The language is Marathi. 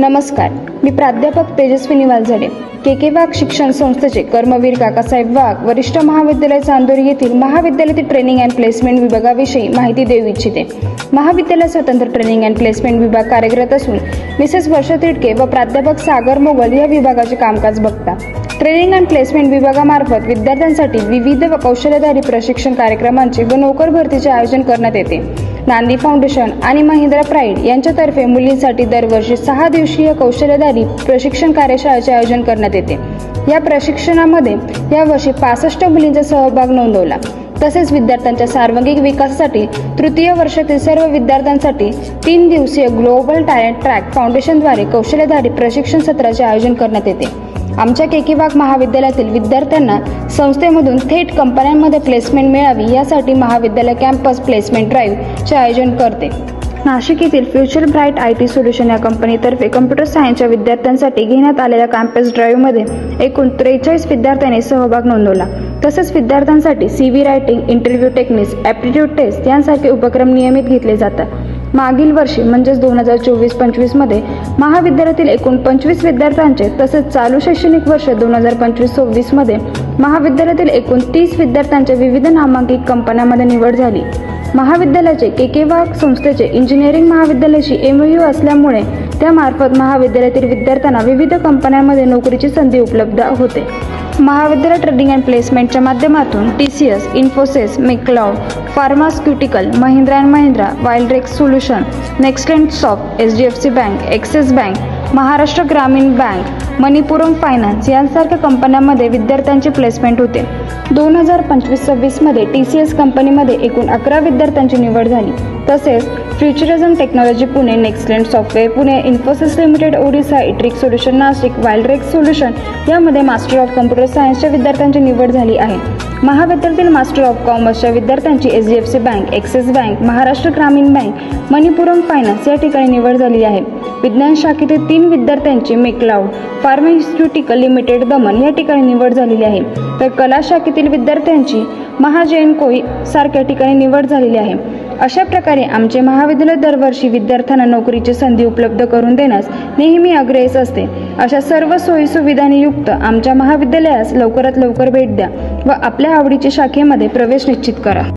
नमस्कार, मी प्राध्यापक तेजस्विनी वालझाडे, के वाघ शिक्षण संस्थेचे कर्मवीर काकासाहेब वाघ वरिष्ठ महाविद्यालय चांदोरी येथील महाविद्यालयातील ट्रेनिंग अँड प्लेसमेंट विभागाविषयी माहिती देऊ इच्छिते। महाविद्यालय स्वतंत्र ट्रेनिंग अँड प्लेसमेंट विभाग कार्यरत असून मिसेस वर्षा तिडके व प्राध्यापक सागर मोगल या विभागाचे कामकाज बघता। ट्रेनिंग अँड प्लेसमेंट विभागामार्फत विद्यार्थ्यांसाठी विविध व कौशल्याधारित प्रशिक्षण कार्यक्रमांचे व नोकर भरतीचे आयोजन करण्यात येते। नांदी फाउंडेशन आणि महिंद्रा प्राईड यांच्यातर्फे मुलींसाठी दरवर्षी 6 दिवसीय कौशल्याधारित प्रशिक्षण कार्यशाळेचे आयोजन करण्यात येते। या प्रशिक्षणामध्ये यावर्षी 65 मुलींचा सहभाग नोंदवला। तसेच विद्यार्थ्यांच्या सर्वांगीण विकासासाठी तृतीय वर्षातील सर्व विद्यार्थ्यांसाठी 3 दिवसीय ग्लोबल टॅलेंट ट्रॅक फाउंडेशनद्वारे कौशल्याधारित प्रशिक्षण सत्राचे आयोजन करण्यात येते। आमच्या के वाघ महाविद्यालयातील विद्यार्थ्यांना संस्थेमधून थेट कंपन्यांमध्ये प्लेसमेंट मिळावी यासाठी महाविद्यालय कॅम्पस प्लेसमेंट ड्राईव्हचे आयोजन करते। नाशिक येथील फ्युचर ब्राईट IT सोल्युशन या कंपनीतर्फे कम्प्युटर सायन्सच्या विद्यार्थ्यांसाठी घेण्यात आलेल्या कॅम्पस ड्राईव्हमध्ये एकूण 43 विद्यार्थ्यांनी सहभाग नोंदवला। तसेच विद्यार्थ्यांसाठी CV writing, interview techniques, aptitude test यांसारखे उपक्रम नियमित घेतले जातात। मागील वर्षी म्हणजेच 2024-25 मध्ये महाविद्यालयातील एकूण 25 विद्यार्थ्यांचे तसेच चालू शैक्षणिक वर्ष 2025-26 मध्ये महाविद्यालयातील एकूण 30 विद्यार्थ्यांच्या विविध नामांकित कंपन्यांमध्ये निवड झाली। महाविद्यालयाचे के वाघ संस्थेचे इंजिनिअरिंग महाविद्यालयाशी MOU असल्यामुळे त्यामार्फत महाविद्यालयातील विद्यार्थ्यांना विविध कंपन्यांमध्ये नोकरीची संधी उपलब्ध होते। महाविद्यालय ट्रेनिंग अँड प्लेसमेंटच्या माध्यमातून TCS, इन्फोसिस, मेक्लाउड, फार्मास्युटिकल, महिंद्रा अँड महिंद्रा, वाइल्डरेक्स सोल्युशन, नेक्स्टलेंट soft, HDFC bank, Axis bank, Maharashtra Gramin bank, Manappuram finance यांसारख्या कंपन्यांमध्ये विद्यार्थ्यांची प्लेसमेंट होते। 2025-26 मध्ये TCS कंपनीमध्ये एकूण 11 विद्यार्थ्यांची निवड झाली। तसेच फ्युचरिझम टेक्नॉलॉजी पुणे, नेक्स्टलेंट सॉफ्टवेअर पुणे, इन्फोसिस लिमिटेड ओडिशा, इट्रिक सोल्युशन नाशिक, वाइल्डरेक्स सोल्युशन यामध्ये मास्टर ऑफ कम्प्युटर सायन्सच्या विद्यार्थ्यांची निवड झाली आहे। महाविद्यालयातील मास्टर ऑफ कॉमर्सच्या विद्यार्थ्यांची HDFC bank, Axis bank, Maharashtra Gramin bank, Manappuram finance या ठिकाणी निवड झाली आहे। विज्ञान शाखेतील 3 विद्यार्थ्यांची मेक्लाउड फार्मास्युटिकल लिमिटेड दमन या ठिकाणी निवड झालेली आहे। तर कला शाखेतील विद्यार्थ्यांची महाजैनको सारख्या ठिकाणी निवड झालेली आहे। अशा प्रकारे आमचे महाविद्यालय दरवर्षी विद्यार्थ्यांना नोकरीची संधी उपलब्ध करून देण्यास नेहमी अग्रेस असते। अशा सर्व सोयीसुविधांनी युक्त आमच्या महाविद्यालयास लवकरात लवकर भेट द्या व आपल्या आवडीच्या शाखेमध्ये प्रवेश निश्चित करा।